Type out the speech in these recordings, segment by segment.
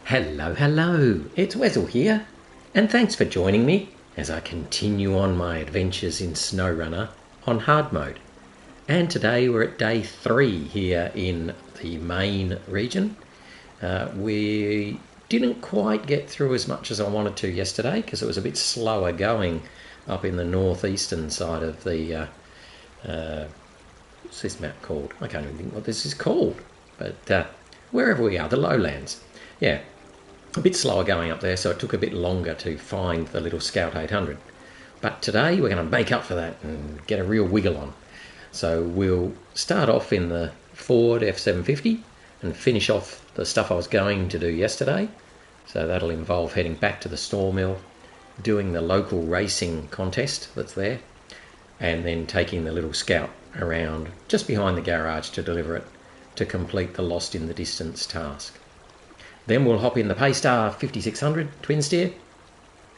Hello, it's Wessel here, and thanks for joining me as I continue on my adventures in SnowRunner on hard mode. And today we're at day 3 here in the Mayne region. We didn't quite get through as much as I wanted to yesterday because it was a bit slower going up in the northeastern side of the, what's this map called? I can't even think what this is called, but wherever we are, the lowlands. Yeah, a bit slower going up there, so it took a bit longer to find the little Scout 800. But today we're going to make up for that and get a real wiggle on. So we'll start off in the Ford F750 and finish off the stuff I was going to do yesterday. So that'll involve heading back to the sawmill, doing the local racing contest that's there, and then taking the little Scout around just behind the garage to deliver it to complete the Lost in the Distance task. Then we'll hop in the Paystar 5600 twin steer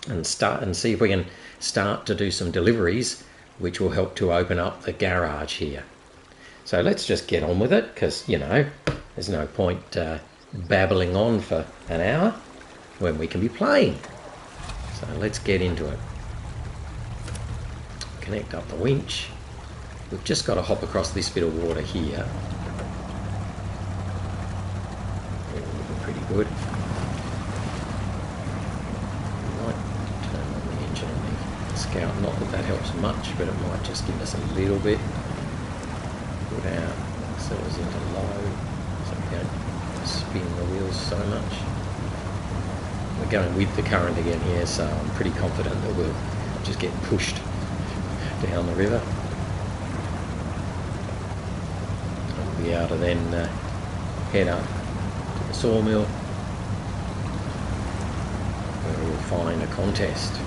and start and see if we can start to do some deliveries, which will help to open up the garage here. So let's just get on with it, because, you know, there's no point babbling on for an hour when we can be playing. So let's get into it. Connect up the winch. We've just got to hop across this bit of water here. Pretty good. Might turn on the engine on the Scout. Not that that helps much, but it might just give us a little bit. Put out, settles into low, so we don't spin the wheels so much. We're going with the current again here, so I'm pretty confident that we'll just get pushed down the river. We'll be able to then head up the sawmill where we'll find a contest.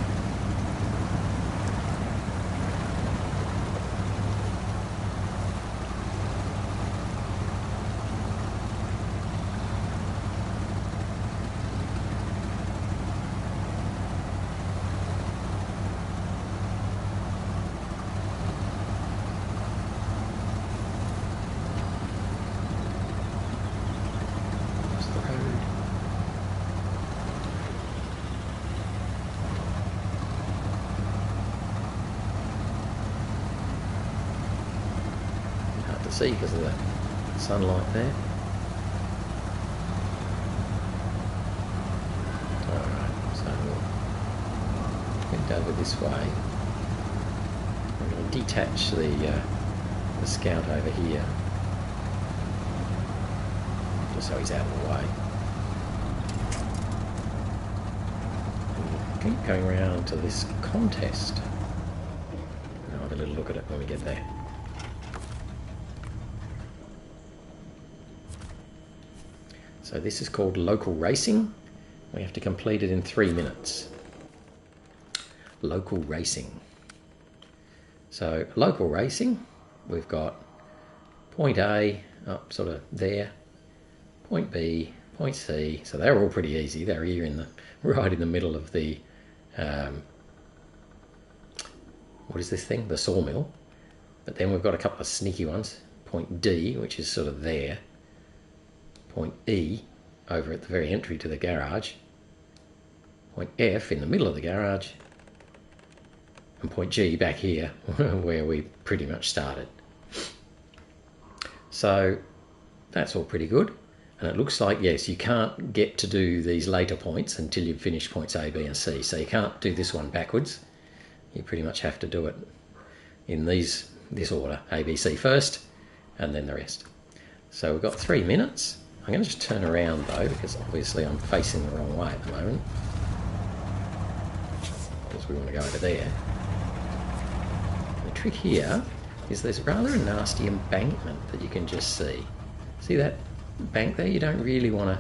See because of the sunlight there. Alright, so we'll head over this way. I'm going to detach the Scout over here, just so he's out of the way. And we'll keep going around to this contest. I'll have a little look at it when we get there. So this is called local racing. We have to complete it in 3 minutes. Local racing. So local racing, we've got point A up sort of there, point B, point C. So they're all pretty easy. They're here in the right in the middle of the what is this thing? The sawmill. But then we've got a couple of sneaky ones. Point D, which is sort of there. Point E over at the very entry to the garage, point F in the middle of the garage, and point G back here where we pretty much started. So that's all pretty good, and it looks like, yes, you can't get to do these later points until you've finished points A, B and C, so you can't do this one backwards. You pretty much have to do it in this order, A, B, C first and then the rest. So we've got 3 minutes. I'm going to just turn around though, because obviously I'm facing the wrong way at the moment, because we want to go over there. The trick here is there's rather a nasty embankment that you can just see. See that bank there? You don't really want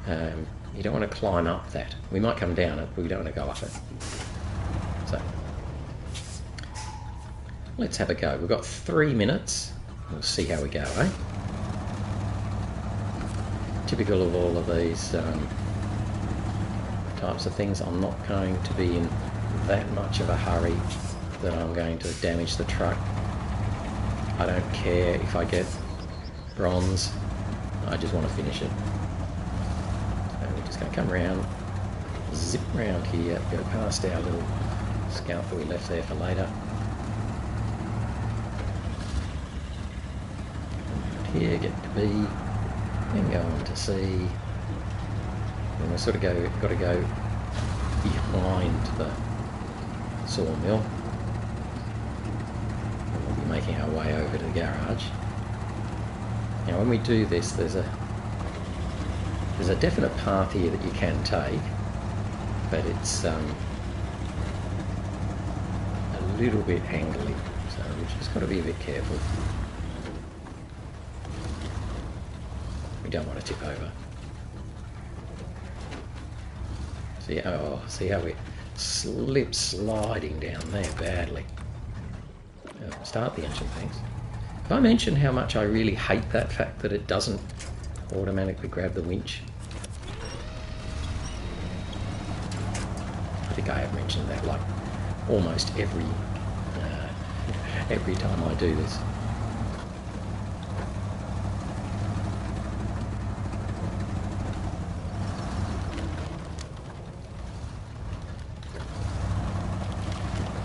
to climb up that. We might come down it, but we don't want to go up it. So let's have a go. We've got 3 minutes. We'll see how we go, eh? Typical of all of these types of things, I'm not going to be in that much of a hurry that I'm going to damage the truck. I don't care if I get bronze, I just want to finish it. So we just going to come round, zip round here, go past our little scout that we left there for later. Here, get to B, then go on to C. And we've sort of got to go behind the sawmill. And we'll be making our way over to the garage. Now when we do this, there's a definite path here that you can take, but it's a little bit angly, so we've just got to be a bit careful. We don't want to tip over. See how we're sliding down there badly. Start the engine, thanks. Have I mentioned how much I really hate that fact that it doesn't automatically grab the winch? I think I have mentioned that like almost every time I do this.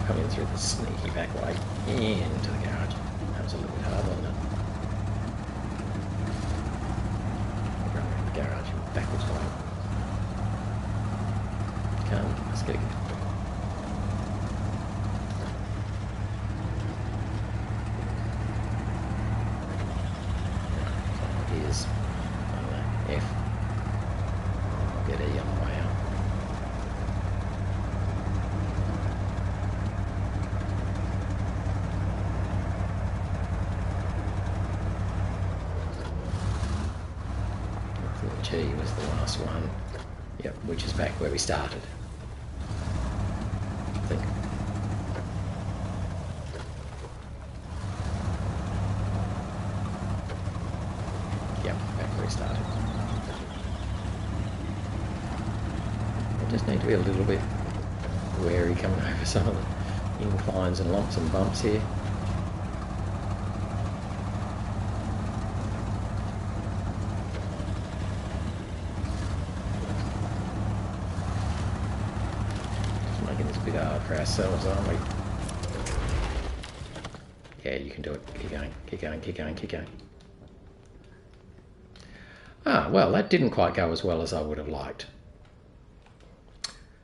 Coming through the sneaky back way into the garage. That was a little bit hard, wasn't it? Run around the garage backwards way. Come, let's get it. Here's F. I'll get E on the way out. G was the last one. Yep, which is back where we started. I think. Yep, back where we started. We just need to be a little bit wary coming over some of the inclines and lumps and bumps here. For ourselves, aren't we? Yeah, you can do it. Keep going, keep going, keep going, keep going. Ah, well, that didn't quite go as well as I would have liked.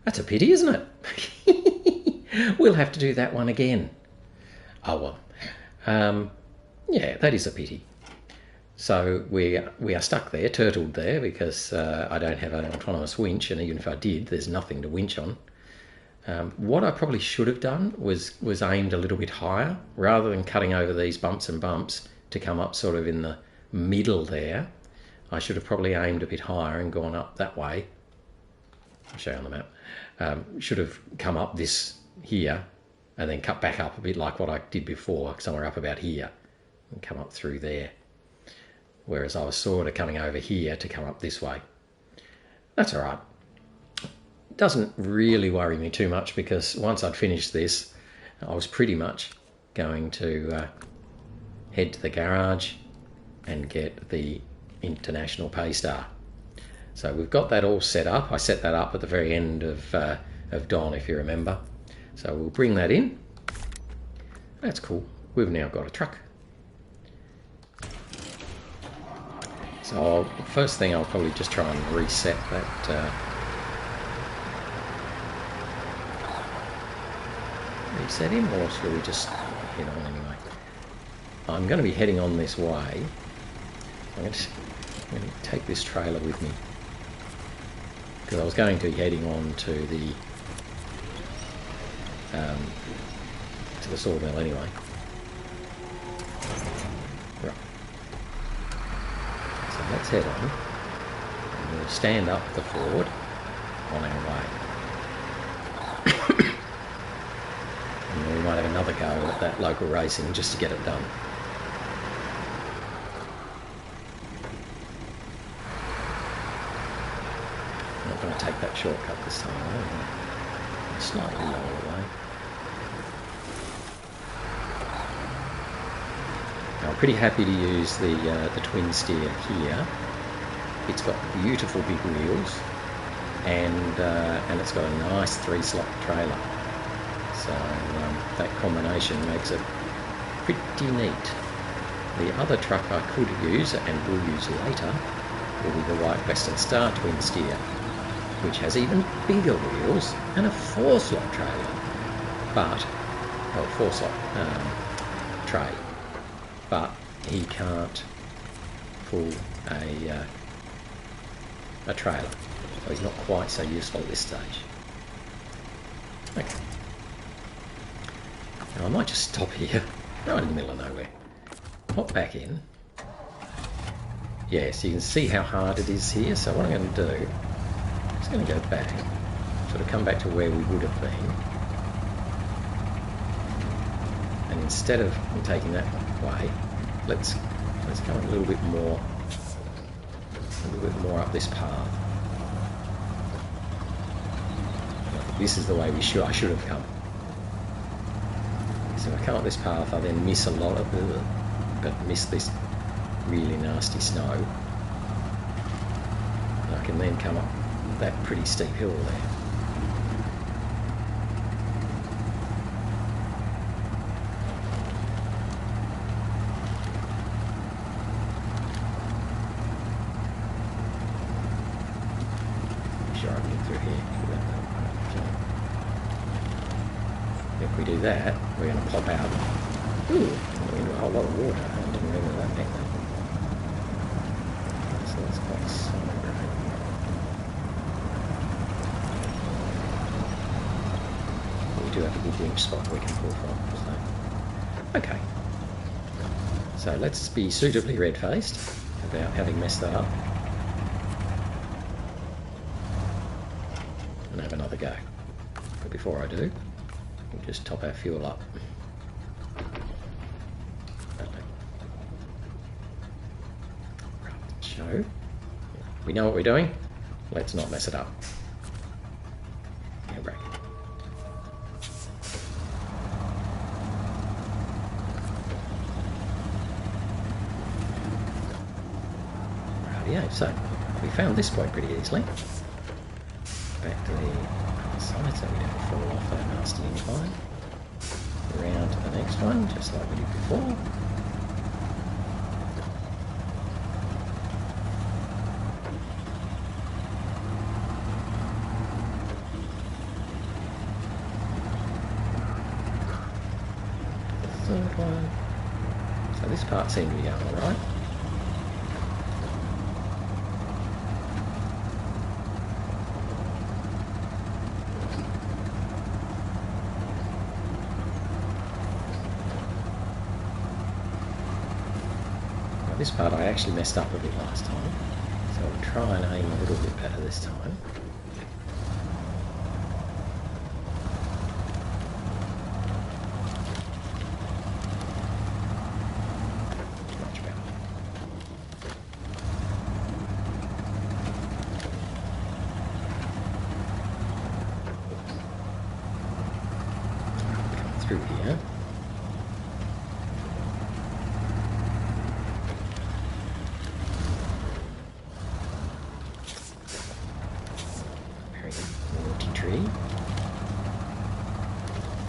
That's a pity, isn't it? We'll have to do that one again. Oh, well. Yeah, that is a pity. So we are stuck there, turtled there, because I don't have an autonomous winch, and even if I did, there's nothing to winch on. What I probably should have done was aimed a little bit higher, rather than cutting over these bumps and bumps to come up sort of in the middle there. I should have probably aimed a bit higher and gone up that way. I'll show you on the map. Should have come up this here and then cut back up a bit like what I did before, somewhere up about here, and come up through there. Whereas I was sort of coming over here to come up this way. That's all right. Doesn't really worry me too much, because once I'd finished this, I was pretty much going to head to the garage and get the International Paystar. So we've got that all set up. I set that up at the very end of Dawn, if you remember. So we'll bring that in. That's cool. We've now got a truck. So first thing, I'll probably just try and reset that. Reset him, or shall we just head on anyway? I'm going to be heading on this way. I'm going to take this trailer with me, because I was going to be heading on to the sawmill anyway. Right. So let's head on, and we'll stand up the Ford on our way. We might have another go at that local racing just to get it done. I'm not going to take that shortcut this time, though. Slightly lower way. Now, I'm pretty happy to use the twin steer here. It's got beautiful big wheels, and it's got a nice 3-slot trailer. So that combination makes it pretty neat. The other truck I could use and will use later will be the white Western Star twin steer, which has even bigger wheels and a 4-slot trailer, but, well, 4-slot tray, but he can't pull a trailer, so he's not quite so useful at this stage. Okay. Now I might just stop here, right in the middle of nowhere. Hop back in. Yeah, so you can see how hard it is here. So what I'm going to do, I'm just going to go back, sort of come back to where we would have been. And instead of taking that way, let's go a little bit more up this path. This is the way I should have come. So if I come up this path, I then miss a lot of miss this really nasty snow. And I can then come up that pretty steep hill there. Sure I can get through here. If we do that, we're going to pop out. Ooh, we're into a whole lot of water. I didn't remember that back then. So that's quite somber. We do have a good winch spot we can pull from. So. Okay. So let's be suitably red-faced about having messed that up. And have another go. But before I do, we'll just top our fuel up. So, we know what we're doing, let's not mess it up. Handbrake. Rightio, so we found this point pretty easily. Back to the other side so we don't fall off that nasty incline. Around to the next one, just like we did before. Third one. So this part seemed to be going alright. This part I actually messed up a bit last time, so I'll try and aim a little bit better this time. Much better. Come through here.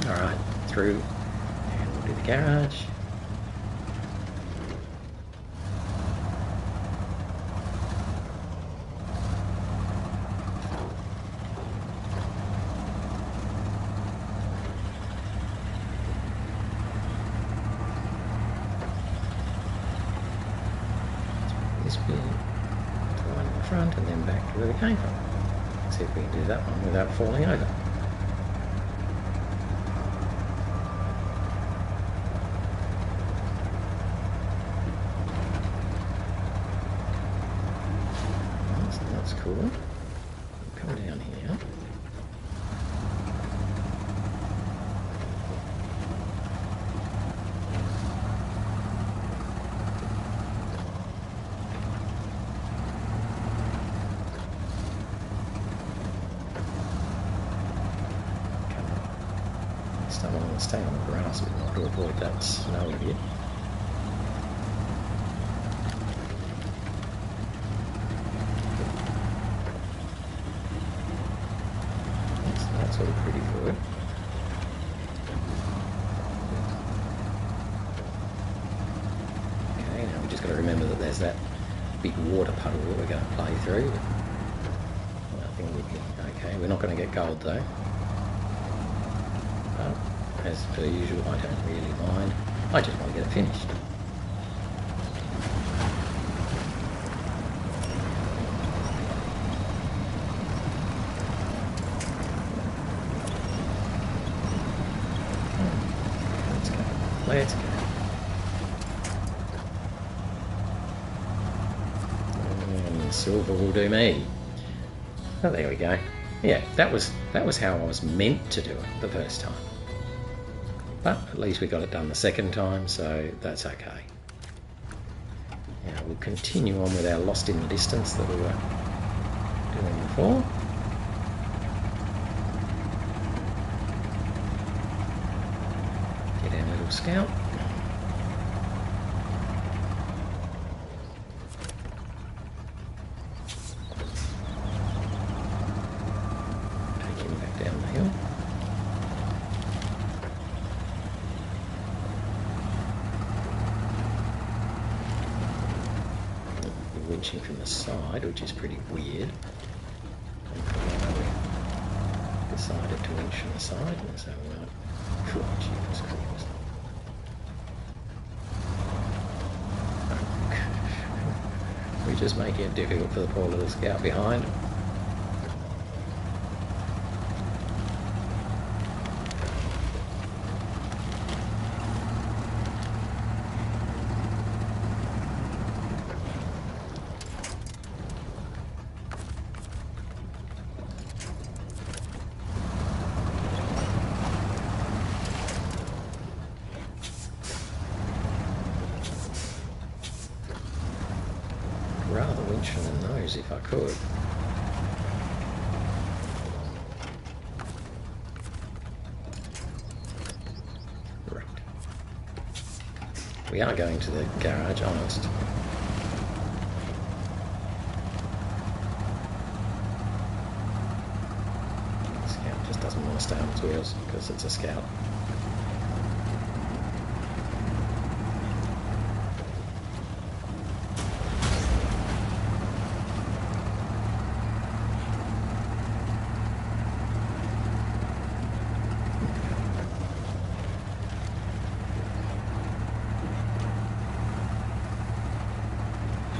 Alright, through, and we'll do the garage. This bit, to the one in the front, and then back to where we came from. Let's see if we can do that one without falling over. That's cool. We'll come down here. Stay on the grass a bit more to avoid that snowy bit. remember that there's that big water puddle that we're going to play through. I think we'll be okay. We're not going to get gold though. But as per usual, I don't really mind. I just want to get it finished. Let's go. And silver will do me. Oh, there we go. Yeah, that was how I was meant to do it the first time. But at least we got it done the second time, so that's okay. Now we'll continue on with our lost in the distance that we were doing before. Get our little scout. Take him back down the hill. We're winching from the side, which is pretty weird. We decided to winch from the side, and so we're like, oh, Jesus Christ. We're just making it difficult for the poor little scout behind. Rather winch from the nose if I could. Right. We are going to the garage, honest. The scout just doesn't want to stay on its wheels because it's a scout.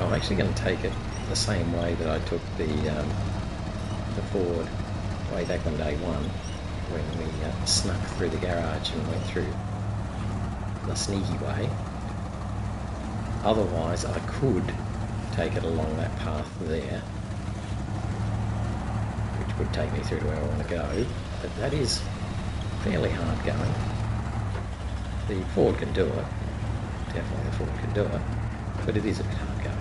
I'm actually going to take it the same way that I took the Ford way back on day one, when we snuck through the garage and went through the sneaky way. Otherwise, I could take it along that path there, which would take me through to where I want to go, but that is fairly hard going. The Ford can do it, definitely the Ford can do it, but it is a bit hard going.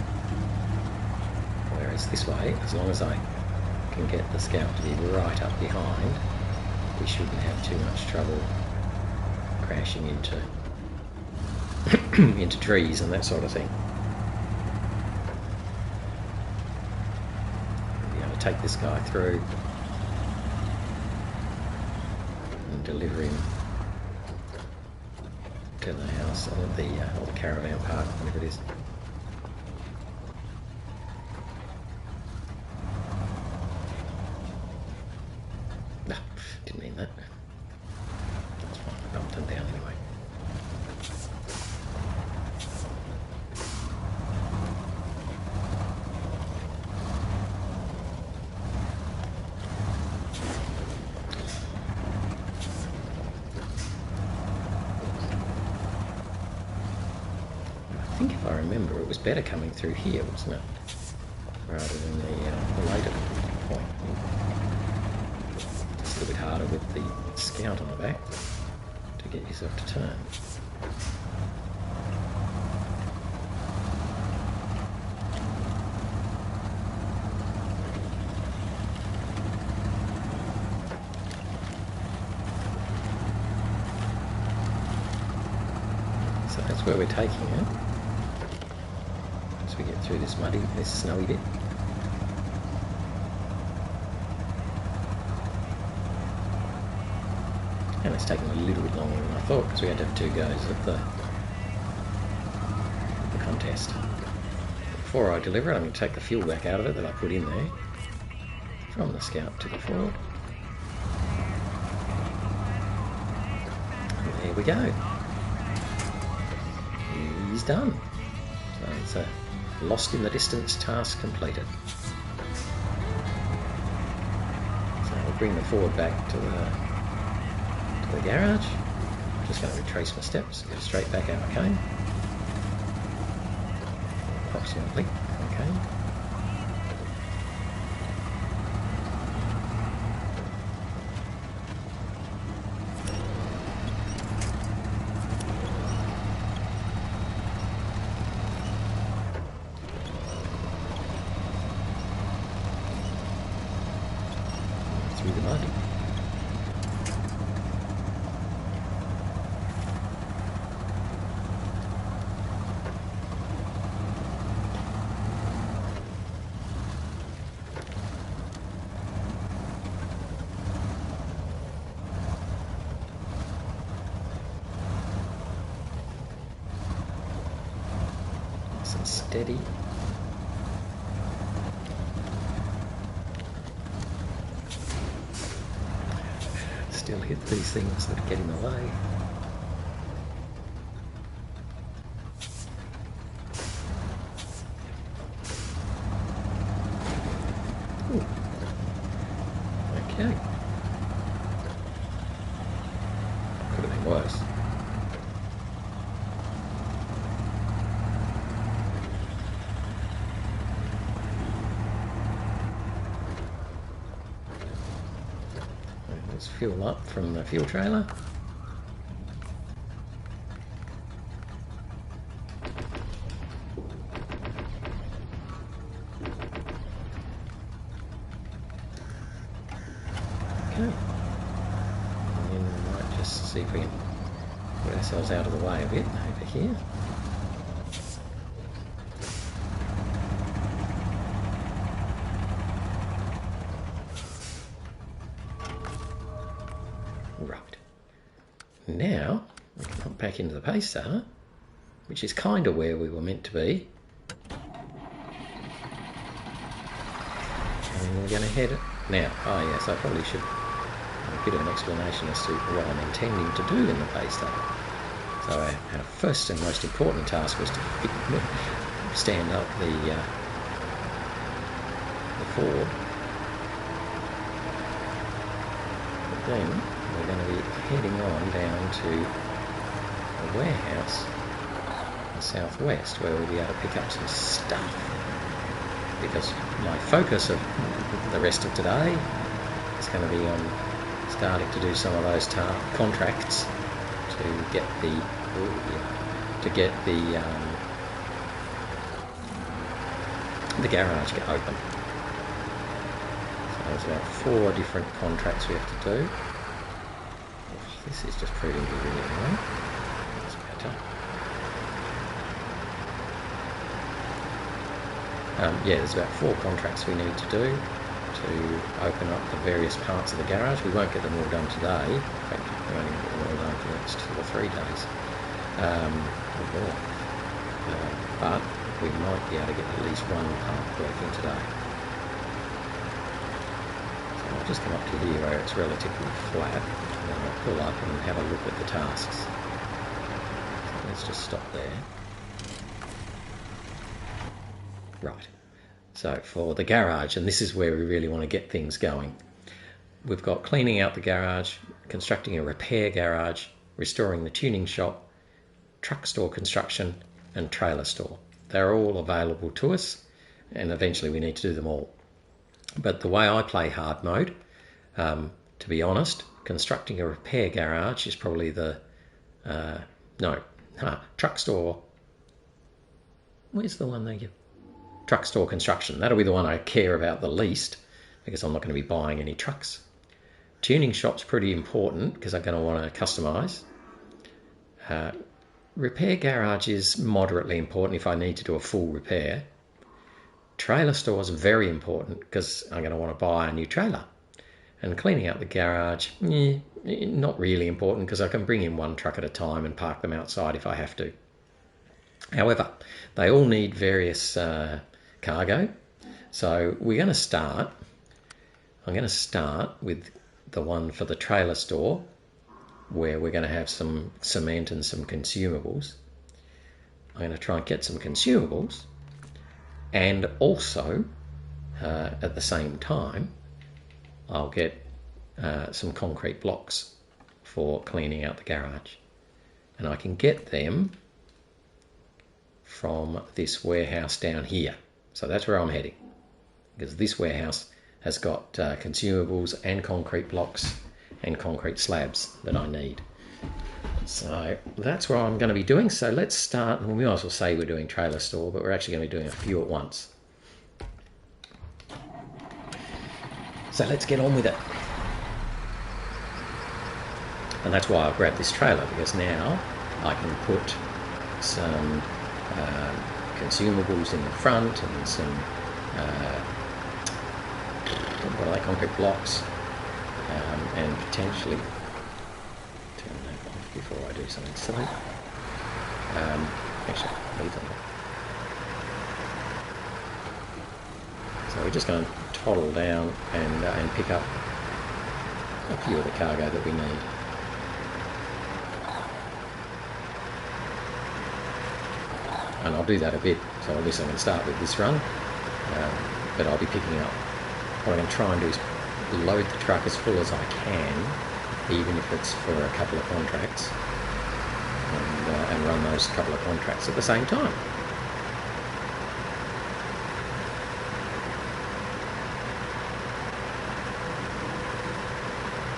Whereas this way, as long as I can get the scout to be right up behind, we shouldn't have too much trouble crashing into into trees and that sort of thing. Be able to take this guy through and deliver him to the house, or the caravan park, whatever it is. No, didn't mean that. That's fine, I bumped him down anyway. I think if I remember, it was better coming through here, wasn't it? Rather than the later point. It's a little bit harder with the scout on the back to get yourself to turn. So that's where we're taking it. As we get through this snowy bit. And it's taken a little bit longer than I thought because we had to have 2 goes at the contest. before I deliver it, I'm going to take the fuel back out of it that I put in there. From the Scout to the Ford. And there we go. He's done. So it's a lost in the distance task completed. So I'll bring the Ford back to the garage. I'm just going to retrace my steps, go straight back out I came. Approximately, okay. Through the mud. Nice and steady. Still hit these things that get in the way. Ooh. Okay. Could have been worse. Let's fuel up from the fuel trailer. Okay. And then we might just see if we can put ourselves out of the way a bit over here. Right. Now we can hop back into the Paystar, which is kind of where we were meant to be. And we're going to head now. Oh yes, I probably should have a bit of an explanation as to what I'm intending to do in the Paystar. So our first and most important task was to stand up the Ford. But then we're going to be heading on down to a warehouse in the southwest where we'll be able to pick up some stuff, because my focus of the rest of today is going to be on starting to do some of those contracts to get the garage open. So there's about 4 different contracts we have to do. This is just proving to be really annoying. That's better. Yeah, there's about 4 contracts we need to do to open up the various parts of the garage. We won't get them all done today. In fact, we won't even get them all done for the next 2 or 3 days. But we might be able to get at least one part working today. So I'll just come up to here where it's relatively flat, and then I'll pull up and have a look at the tasks. So let's just stop there. Right. So for the garage, and this is where we really want to get things going, we've got cleaning out the garage, constructing a repair garage, restoring the tuning shop, truck store construction, and trailer store. They're all available to us, and eventually we need to do them all. But the way I play hard mode, to be honest, constructing a repair garage is probably the truck store. Where's the one they give? Truck store construction. That'll be the one I care about the least, because I'm not going to be buying any trucks. Tuning shop's pretty important because I'm going to want to customise. Repair garage is moderately important if I need to do a full repair. Trailer store is very important because I'm going to want to buy a new trailer. And cleaning out the garage, not really important because I can bring in one truck at a time and park them outside if I have to. However, they all need various cargo. So I'm going to start with the one for the trailer store, where we're going to have some cement and some consumables. I'm going to try and get some consumables, and also at the same time I'll get some concrete blocks for cleaning out the garage, and I can get them from this warehouse down here. So that's where I'm heading, because this warehouse has got consumables and concrete blocks and concrete slabs that I need. So that's what I'm going to be doing. So let's start. Well, we might as well say we're doing trailer store, but we're actually going to be doing a few at once. So let's get on with it. And that's why I've grabbed this trailer, because now I can put some consumables in the front and some what are they, concrete blocks, and potentially turn that off before I do something silly. Actually, leave them. So we're just going to toddle down and pick up a few of the cargo that we need. And I'll do that a bit. So at least I'm going to start with this run, but I'll be picking up. What I'm going to try and do is load the truck as full as I can, even if it's for a couple of contracts, and run those couple of contracts at the same time.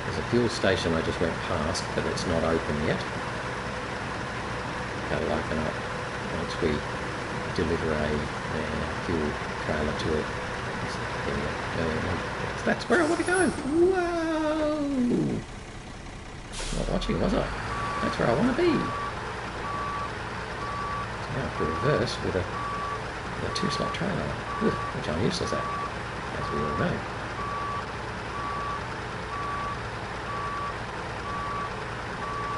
There's a fuel station I just went past, but it's not open yet. That'll open up once we deliver a fuel trailer to it. That's where I want to go. Whoa! Not watching, was I? That's where I want to be. So now I have to reverse with a 2-slot trailer, which I'm useless at, as we all know.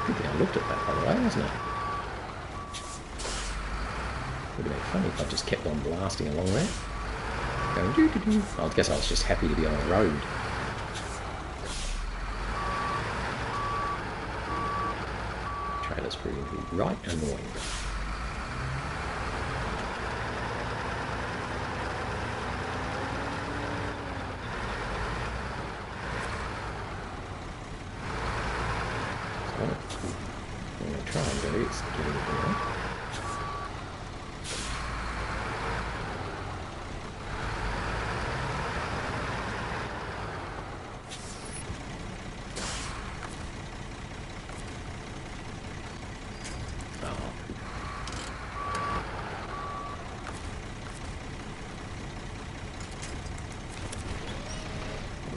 Good thing I looked at that, by the way, wasn't it? Would have been funny if I just kept on blasting along there. Going doo-doo-doo. I guess I was just happy to be on a road. Trailer's proving to be right annoying. So what I'm going to try and do is get in here.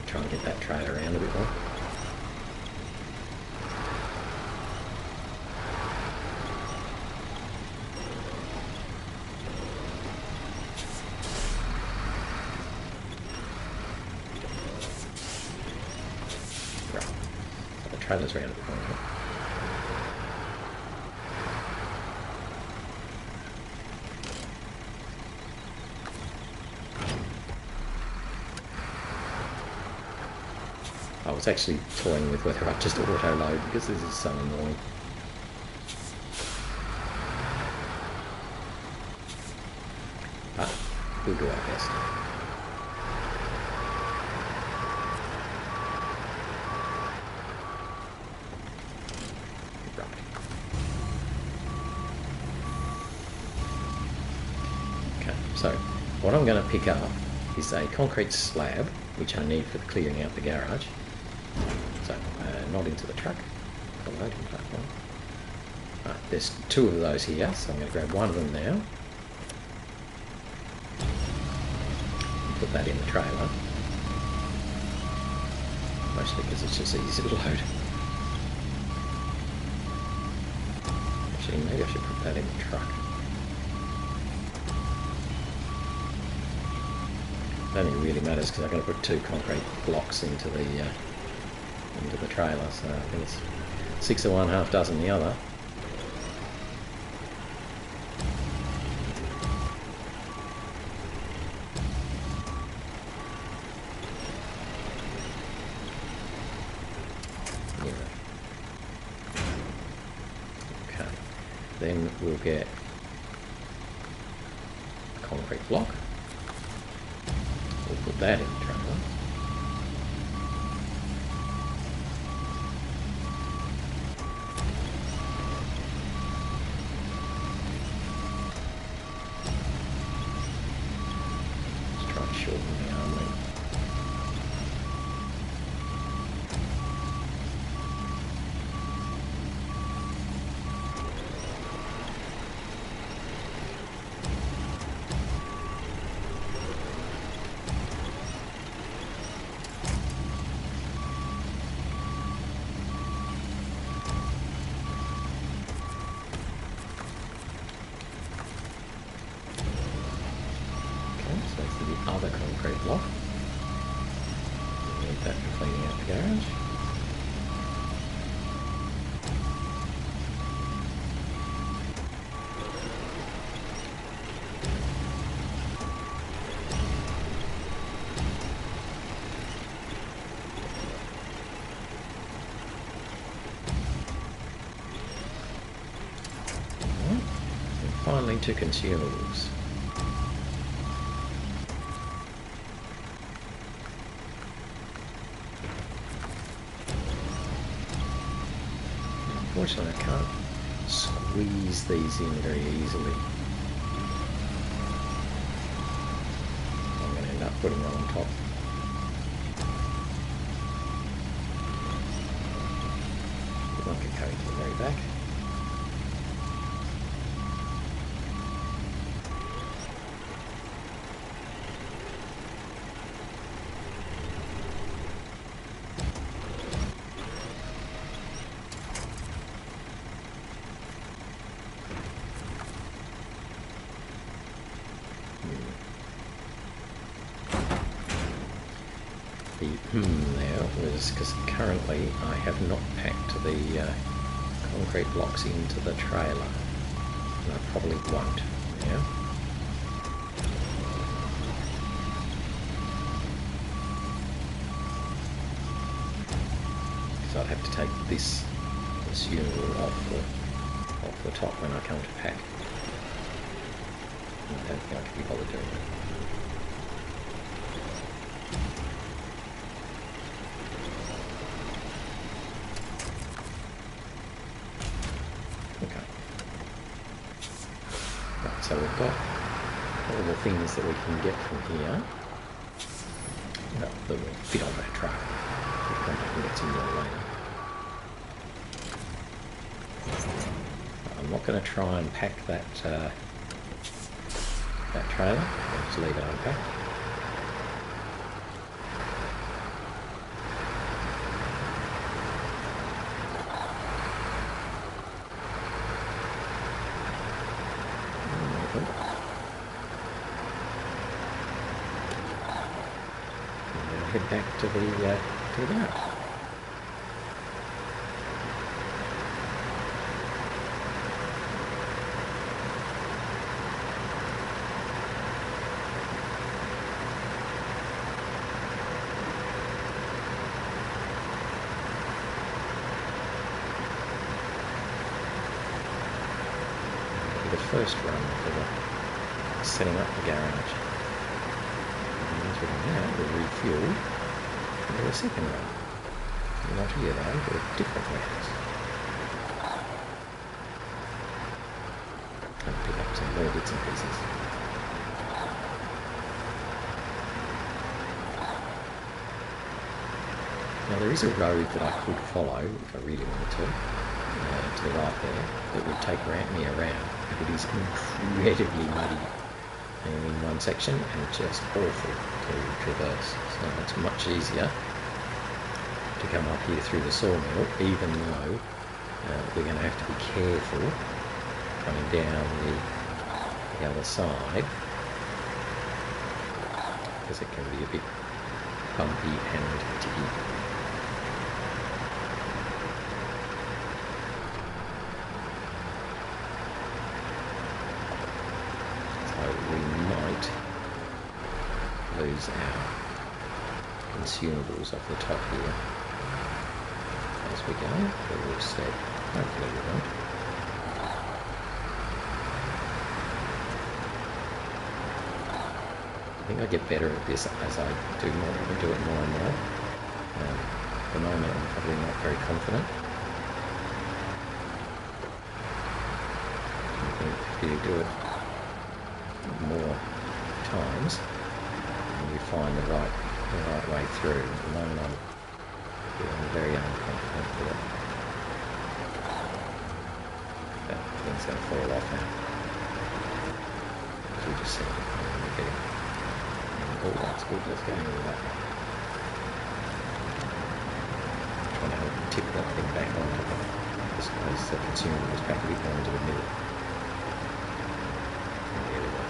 Try and get that trailer around a bit more. Right. So the trailer's around a bit more. I was actually toying with whether I'd just auto-load, because this is so annoying. But we'll do our best. Right. Okay, so what I'm going to pick up is a concrete slab, which I need for clearing out the garage. So, not into the truck, the loading platform. Right, there's 2 of those here, so I'm going to grab one of them now. Put that in the trailer. Mostly because it's just easy to load. Actually, maybe I should put that in the truck. It only really matters because I'm going to put 2 concrete blocks into the trailer, so I think it's 6 of one, half dozen the other. then we'll get a concrete block. We'll put that in the trailer. Let's try and shorten the arm length. The other concrete block. We need that for cleaning out the garage. And finally to consumables. Unfortunately, I can't squeeze these in very easily. I'm going to end up putting them on top. Like a coat to the very back. There was because currently I have not packed the concrete blocks into the trailer, and I probably won't. Yeah. So I'd have to take this consumable off the top when I come to pack. I don't think I can be bothered doing that. So we've got all the things that we can get from here that will fit on that truck. We'll come back and get some more later. I'm not going to try and pack that that trailer. I'll just leave it unpacked. Head back to the garage. The first run for the setting up the garage. We'll refuel and do a second run. Not here though, but a different warehouse. And pick up some more bits and pieces. Now there is a road that I could follow if I really wanted to the right there, that would take me around, but it is incredibly muddy in one section and just awful to traverse. So it's much easier to come up here through the sawmill, even though we're going to have to be careful coming down the other side, because it can be a bit bumpy and ticky. Lose our consumables off the top here as we go, but we'll set, hopefully we won't. think I get better at this as I do it more and more. At the moment I'm probably not very confident. I think if you do it more times, you find the right way through. At the moment I'm feeling very unconfident with it. That thing's going to fall off now. As you just said, I'm getting. Oh, that's good. Let's go into that. Trying to help tip that thing back onto the consumables back a bit more into the middle. There we go.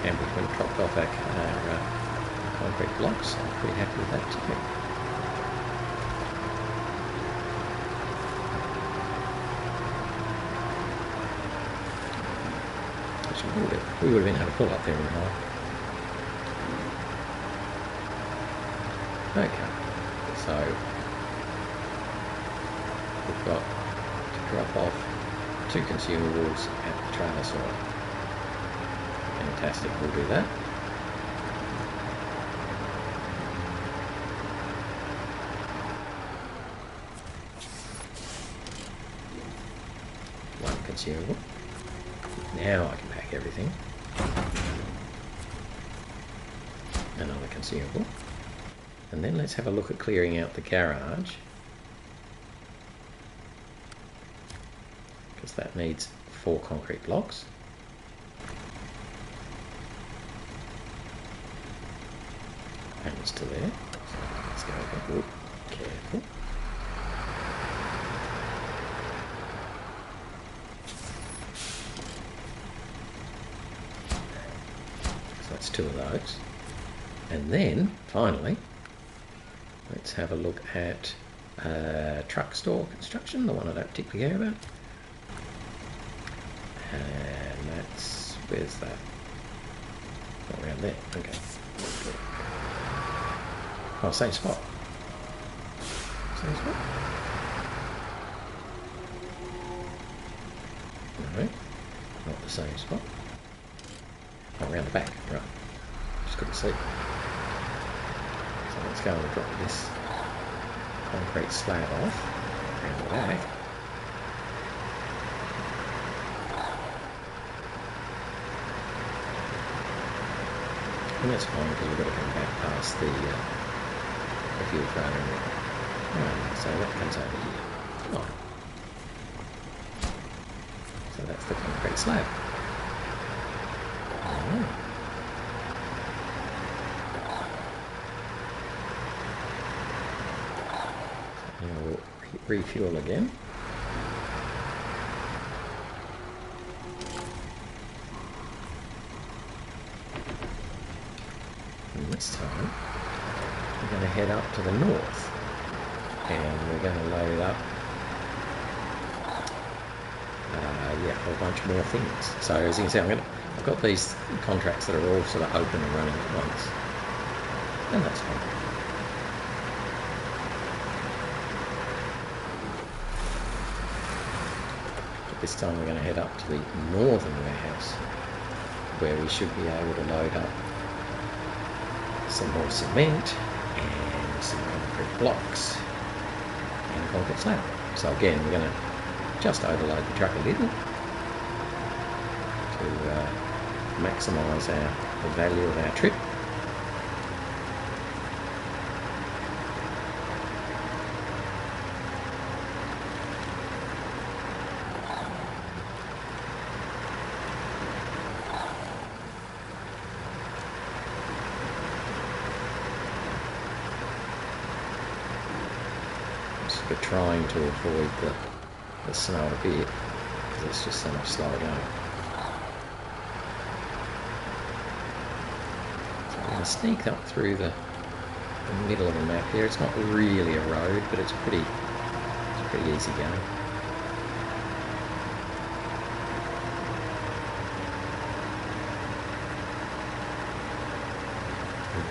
And we've been dropped off our concrete blocks. I'm pretty happy with that too. Actually, we would have been able to pull up there in high. Okay, so we've got to drop off 2 consumables at the trailer side. Fantastic, we'll do that. One consumable. Now I can pack everything. Another consumable. And then let's have a look at clearing out the garage. Because that needs 4 concrete blocks. And it's still there. So let's go over. Oop, careful. So that's 2 of those. And then, finally, let's have a look at truck store construction, the one I don't particularly care about. And that's, where's that? Not around there, okay. Oh, same spot. Same spot? No, not the same spot. Oh, around the back, right. Just couldn't see. So let's go and drop this concrete slab off around the back. And that's fine because we've got to come back past the fuel trailer. Right, so that comes over here. Oh. So that's the concrete slab. Oh. So now we'll refuel again. And this time we're going to head up to the north and we're going to load up a whole bunch more things. So as you can see, I've got these contracts that are all sort of open and running at once, and that's fine. But this time we're going to head up to the northern warehouse where we should be able to load up some more cement and some concrete blocks and a concrete slab. So again, we're going to just overload the truck a little to maximise the value of our trip. We're trying to avoid the snow a bit because it's just so much slower going. So we're can sneak up through the middle of the map here. It's not really a road, but it's pretty easy going.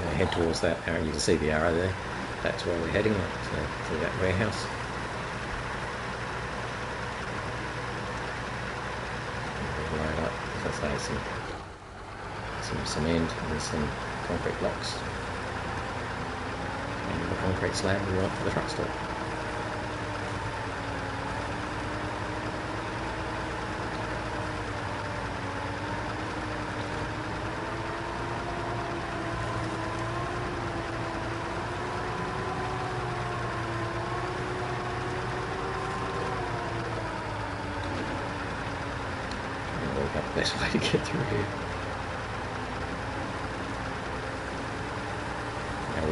We're head towards that arrow. You can see the arrow there. That's where we're heading, to that warehouse. We'll load up, as I say, some cement and some concrete blocks. And the concrete slab we want for the truck stop. The best way to get through here. Now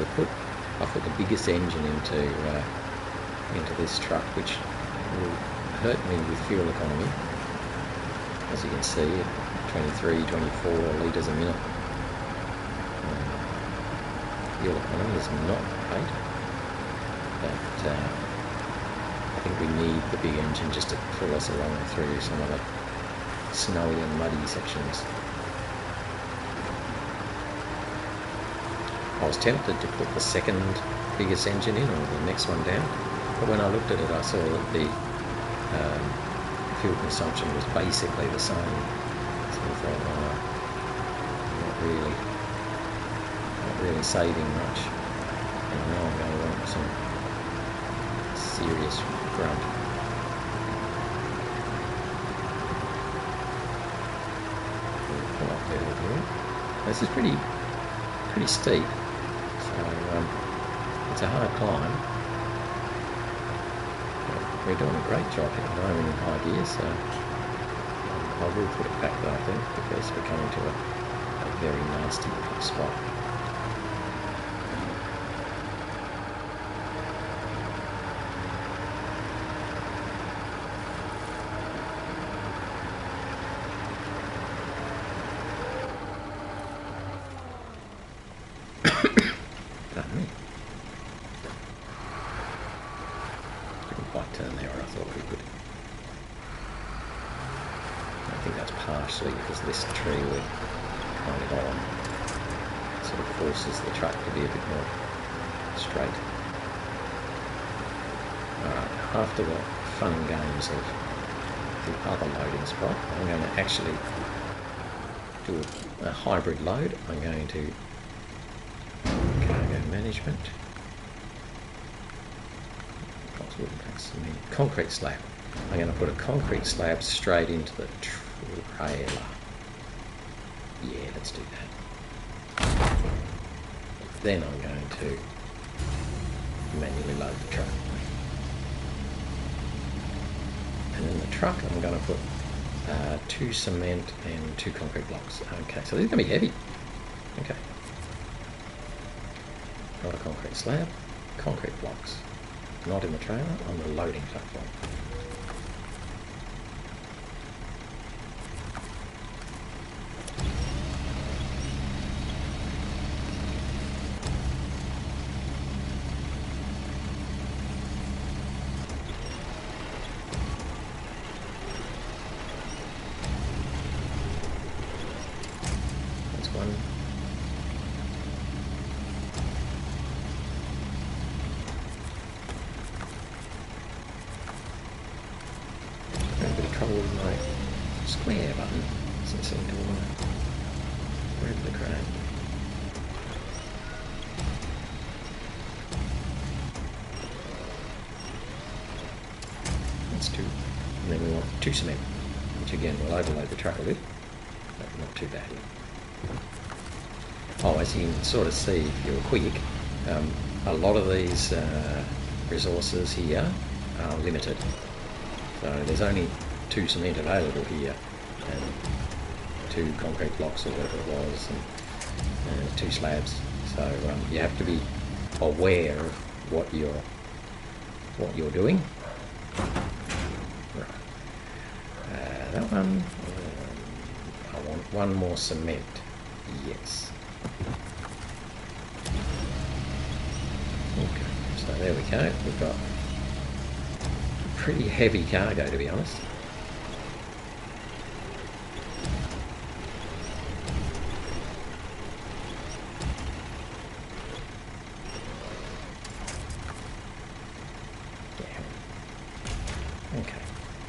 I put the biggest engine into this truck, which will hurt me with fuel economy. As you can see, 23, 24 litres a minute. Fuel economy is not great, but I think we need the big engine just to pull us along through some of the snowy and muddy sections. I was tempted to put the second biggest engine in, or the next one down, but when I looked at it I saw that the fuel consumption was basically the same, so I thought, not really saving much, and now I'm going to want some serious grunt. This is pretty steep, so it's a hard climb. But we're doing a great job at the moment in high gear, so I will put it back though, I think, because we're coming to a very nasty spot. Turn there where I thought we could. I think that's partially because this tree we're kind of on sort of forces the truck to be a bit more straight. Alright, after the fun and games of the other loading spot, I'm going to actually do a hybrid load. I'm going to cargo management. Concrete slab. I'm going to put a concrete slab straight into the trailer. Yeah, let's do that. Then I'm going to manually load the truck. And in the truck I'm going to put 2 cement and 2 concrete blocks. Okay, so these are going to be heavy. Okay. Not a concrete slab, concrete blocks. Not in the trailer, on the loading platform. That's one. With my square button doesn't seem to want to grab the crane. That's 2. And then we want 2 cement, which again will overload the truck a bit, but not too badly. Oh, as you can sort of see if you're quick, a lot of these resources here are limited. So there's only 2 cement available here, and 2 concrete blocks or whatever it was, and 2 slabs. So you have to be aware of what you're doing. Right. That one. I want 1 more cement. Yes. there we go. We've got pretty heavy cargo, to be honest. Okay,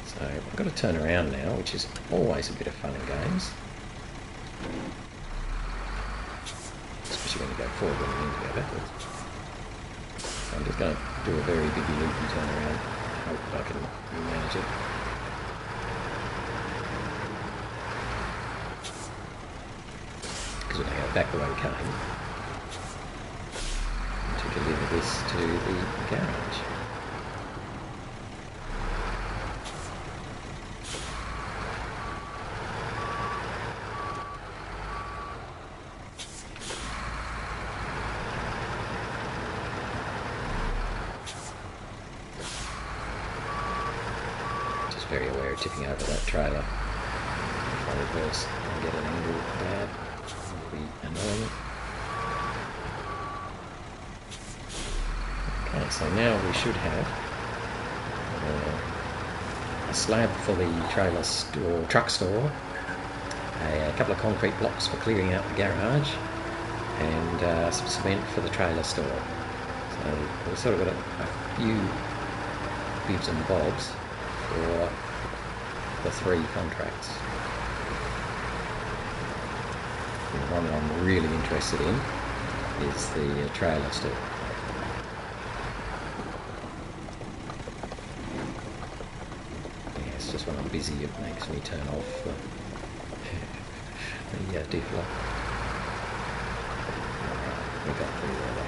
so I've got to turn around now, which is always a bit of fun and games. Especially when you go forward when you need to go backwards. So I'm just going to do a very big loop and turn around. Hope I can manage it. Because we're going to go back the way we came to deliver this to the garage. Very aware of tipping over that trailer. If I reverse and get an angle bad, it will be annoying. Okay, so now we should have a slab for the trailer store, truck store, a couple of concrete blocks for clearing out the garage, and some cement for the trailer store. So we've sort of got a few bibs and bobs for the 3 contracts. And the one that I'm really interested in is the trailer store. Yeah, it's just when I'm busy it makes me turn off the diff lock. Alright, we got through there.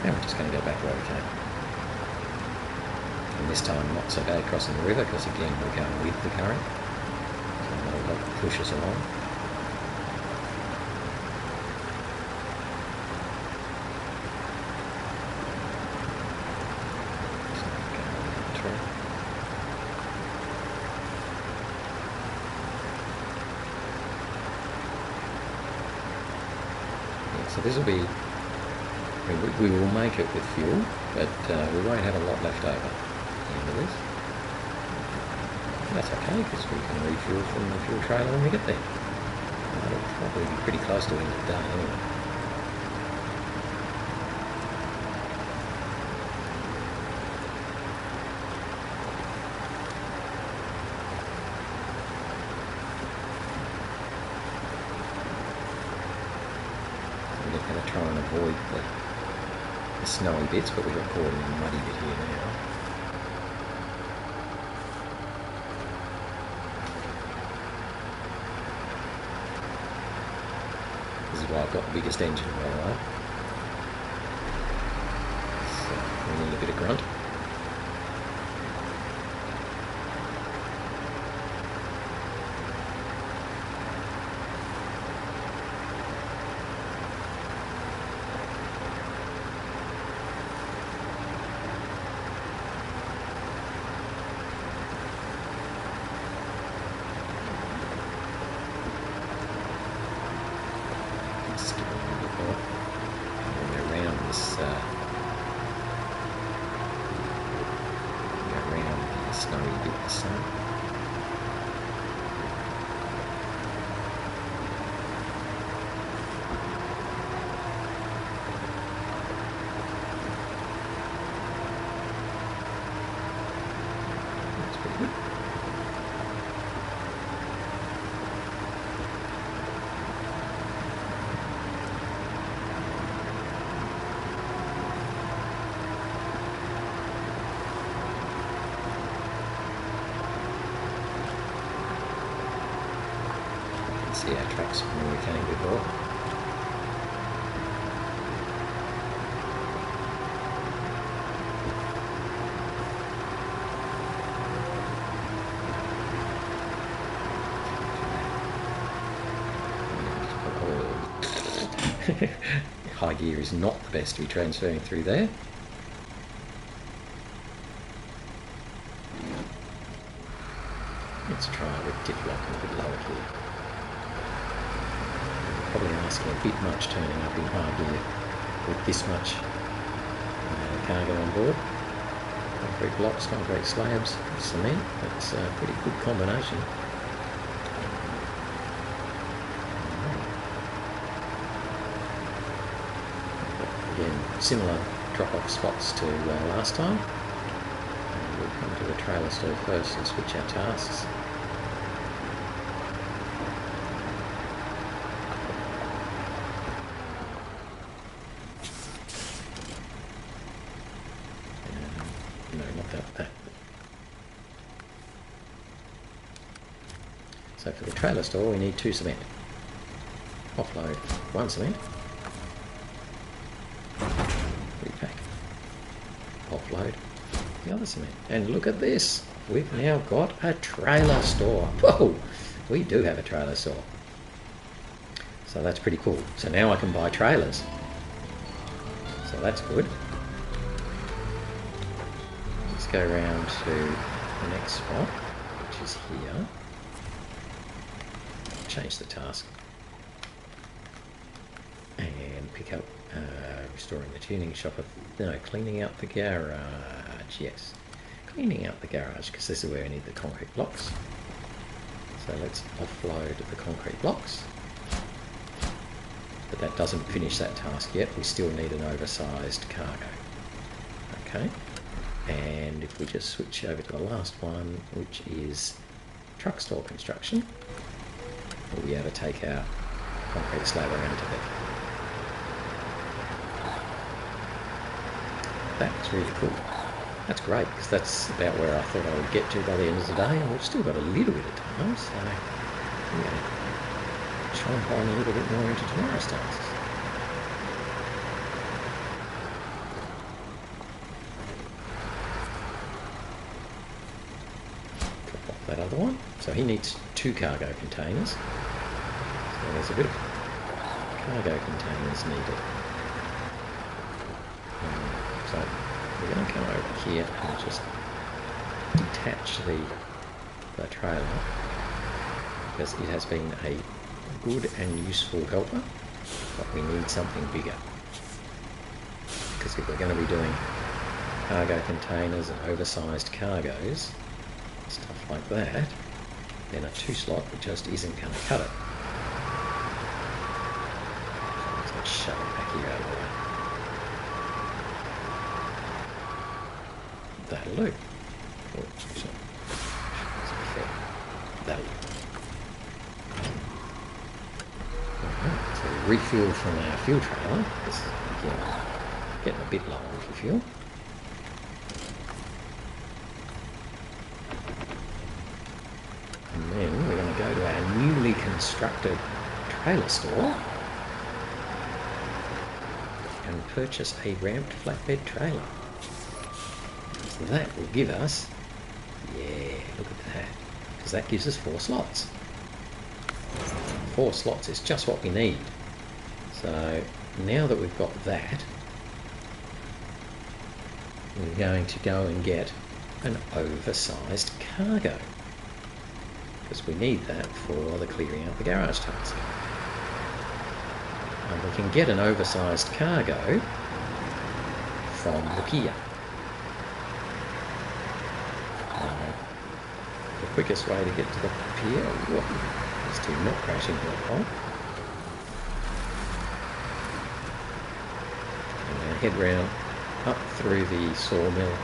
Now we're just going to go back where we came. And this time not so bad crossing the river because again we're going with the current. So that'll help push us along. Yeah, so this will be we will make it with fuel, but we won't have a lot left over at the end of this. That's okay, because we can refuel from the fuel trailer when we get there. That'll probably be pretty close to the end of the day anyway. We're just going to try and avoid the snowy bits, but we've got caught in a muddy bit here now. This is why I've got the biggest engine, by the way. So we need a bit of grunt. See our tracks from where we came before. High gear is not the best to be transferring through there. Let's try with dip lock a bit lower here. probably asking a bit much turning up in high gear with this much cargo on board. Concrete blocks, concrete slabs, cement. That's a pretty good combination. Again, similar drop-off spots to last time. We'll come to the trailer store first and switch our tasks. No, not that. So for the trailer store we need 2 cement. Offload 1 cement. Repack. Offload the other cement. And look at this. We've now got a trailer store. Whoa! We do have a trailer store. So that's pretty cool. So now I can buy trailers. So that's good. Let's go around to the next spot, which is here. Change the task. And pick up restoring the tuning shop. No, cleaning out the garage. Yes, cleaning out the garage because this is where we need the concrete blocks. So let's offload the concrete blocks. But that doesn't finish that task yet. We still need an oversized cargo. Okay. And if we just switch over to the last one, which is truck store construction, we'll be able to take our concrete slab around to there. That's really cool. That's great, because that's about where I thought I would get to by the end of the day, and we've still got a little bit of time, so I'm going to try and find a little bit more into tomorrow's tasks. Drop off that other one. So he needs 2 cargo containers. So there's a bit of cargo containers needed. So we're going to come over here and just detach the trailer, because it has been a good and useful helper, but we need something bigger. Because if we're going to be doing cargo containers and oversized cargoes, stuff like that, then a 2-slot just isn't going to cut it. So let's shove it back here out of the way. That'll do. Oh, that'll do. So we refuel from our fuel trailer. This is getting a bit low on fuel. And then we're going to go to our newly constructed trailer store and purchase a ramped flatbed trailer. So that will give us, yeah, look at that, because that gives us 4 slots. 4 slots is just what we need. So now that we've got that, we're going to go and get an oversized cargo, because we need that for the clearing out the garage task. And we can get an oversized cargo from the pier. The quickest way to get to the pier is to not crash into that hole. And head round up through the sawmill,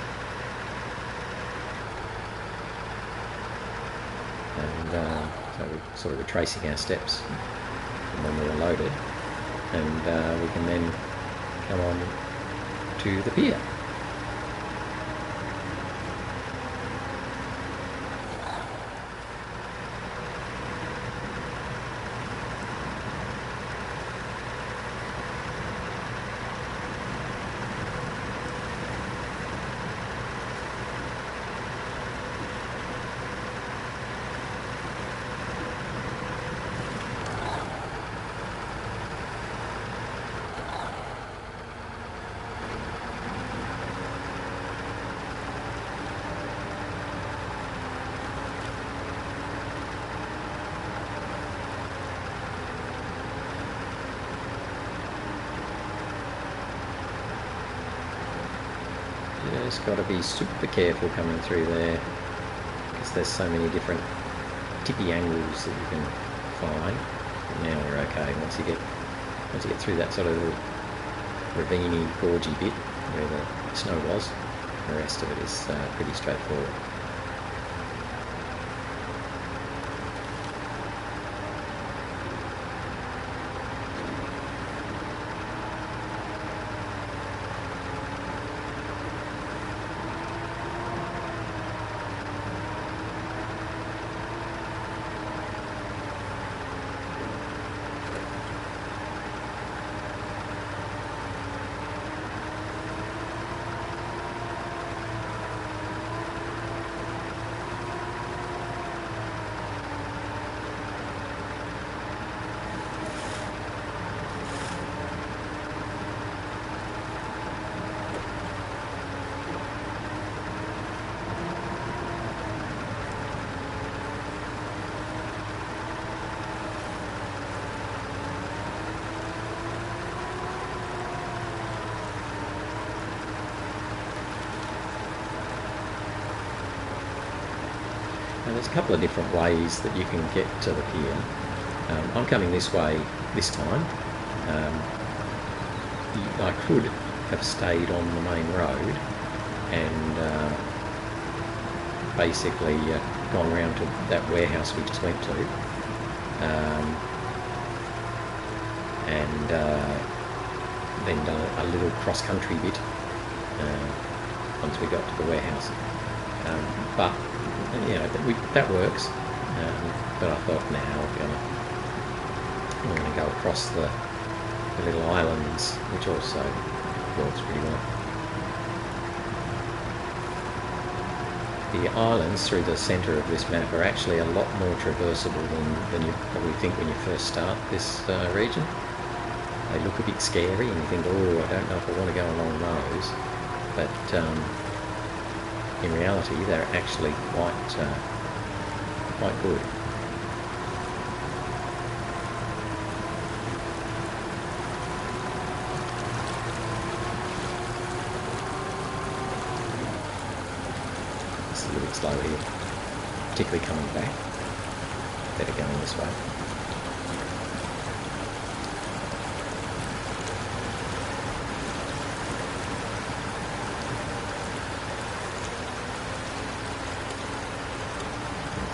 and so we're sort of retracing our steps from when we were loaded, and we can then come on to the pier. Just got to be super careful coming through there, because there's so many different tippy angles that you can find. But now we're okay. Once you get through that sort of little ravine-y, gorgy bit where the snow was, the rest of it is pretty straightforward. And there's a couple of different ways that you can get to the pier. I'm coming this way this time. I could have stayed on the main road and basically gone round to that warehouse we just went to, and then done a little cross-country bit once we got to the warehouse. But you know, that works. But I thought, now we're going to go across the little islands, which also works pretty well. The islands through the centre of this map are actually a lot more traversable than you probably think when you first start this region. They look a bit scary and you think, oh, I don't know if I want to go along those. But in reality, they're actually quite good. It's a little bit slow here, particularly coming back. Better going this way.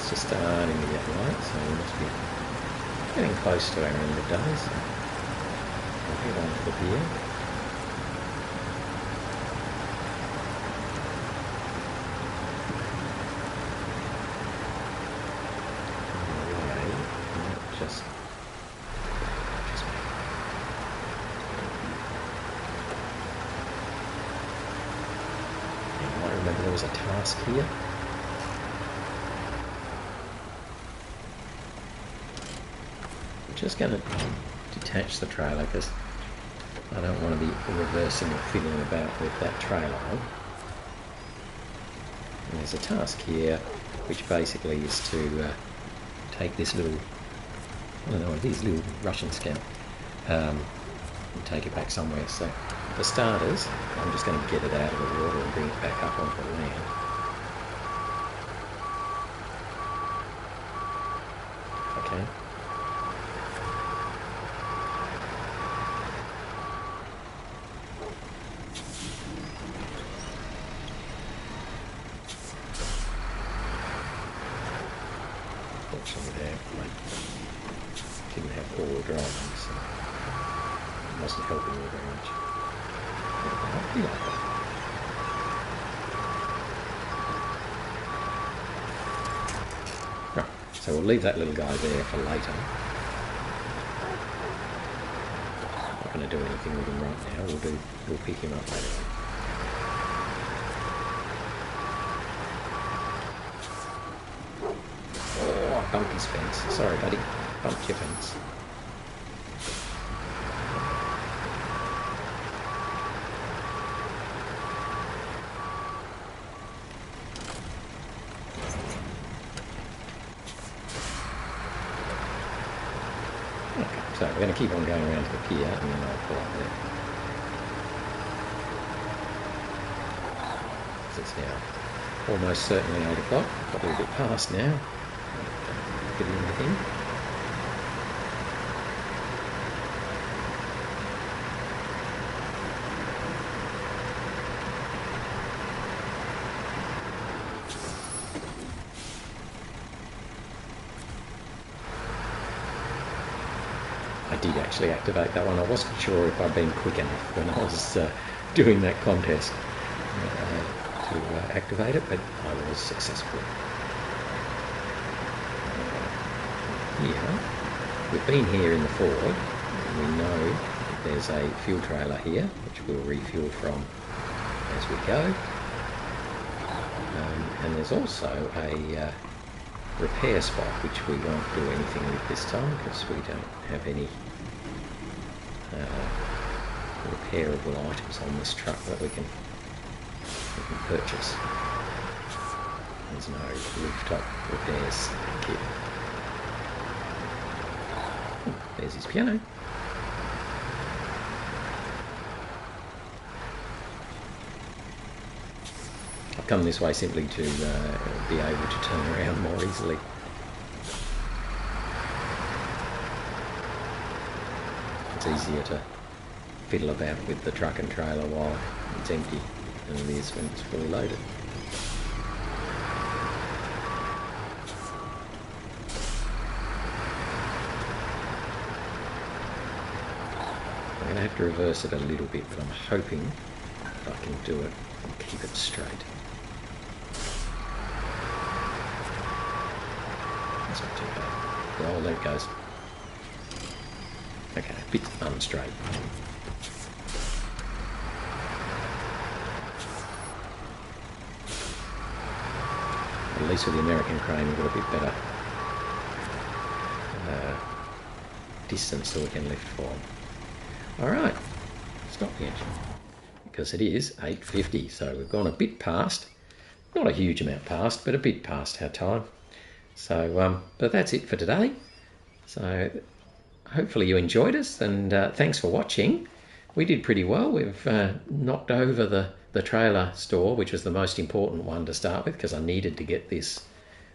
Just starting to get light, so we must be getting close to our end of day, so we'll head on to the pier. You might remember there was a task here. Just going to detach the trailer because I don't want to be reversing or fiddling about with that trailer on. And there's a task here which basically is to take this little, I don't know what it is, little Russian scout, and take it back somewhere. So for starters, I'm just going to get it out of the water and bring it back up onto the land. Okay. Fortunately there, I didn't have all-wheel driving, so it wasn't helping me very much. Right, so we'll leave that little guy there for later. Not going to do anything with him right now. We'll pick him up later on. Bumped his fence. Sorry, buddy. Bumped your fence. Okay, so we're going to keep on going around to the pier and then I'll pull up there. It's now almost certainly 8 o'clock, probably a bit past now. Get in with him. I did actually activate that one. I wasn't sure if I'd been quick enough when I was doing that contest to activate it, but I was successful. Here, we've been here in the Ford, and we know that there's a fuel trailer here, which we'll refuel from as we go. And there's also a repair spot, which we won't do anything with this time because we don't have any repairable items on this truck that we can purchase. There's no rooftop repairs kit. There's his piano. I've come this way simply to be able to turn around more easily. It's easier to fiddle about with the truck and trailer while it's empty than it is when it's fully loaded. I'm going to have to reverse it a little bit, but I'm hoping I can do it and keep it straight. That's not too bad. Oh, there it goes. Okay, a bit unstraight. At least with the American crane we've got a bit better distance so we can lift forward. Alright, stop the engine, because it is 8:50, so we've gone a bit past, not a huge amount past, but a bit past our time. So, but that's it for today. So hopefully you enjoyed us, and thanks for watching. We did pretty well. We've knocked over the trailer store, which was the most important one to start with, because I needed to get this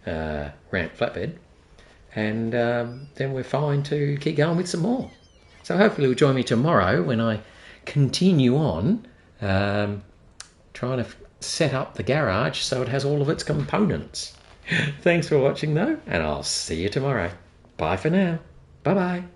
ramped flatbed. And then we're fine to keep going with some more. So hopefully you'll join me tomorrow when I continue on trying to set up the garage so it has all of its components. Thanks for watching though, and I'll see you tomorrow. Bye for now. Bye-bye.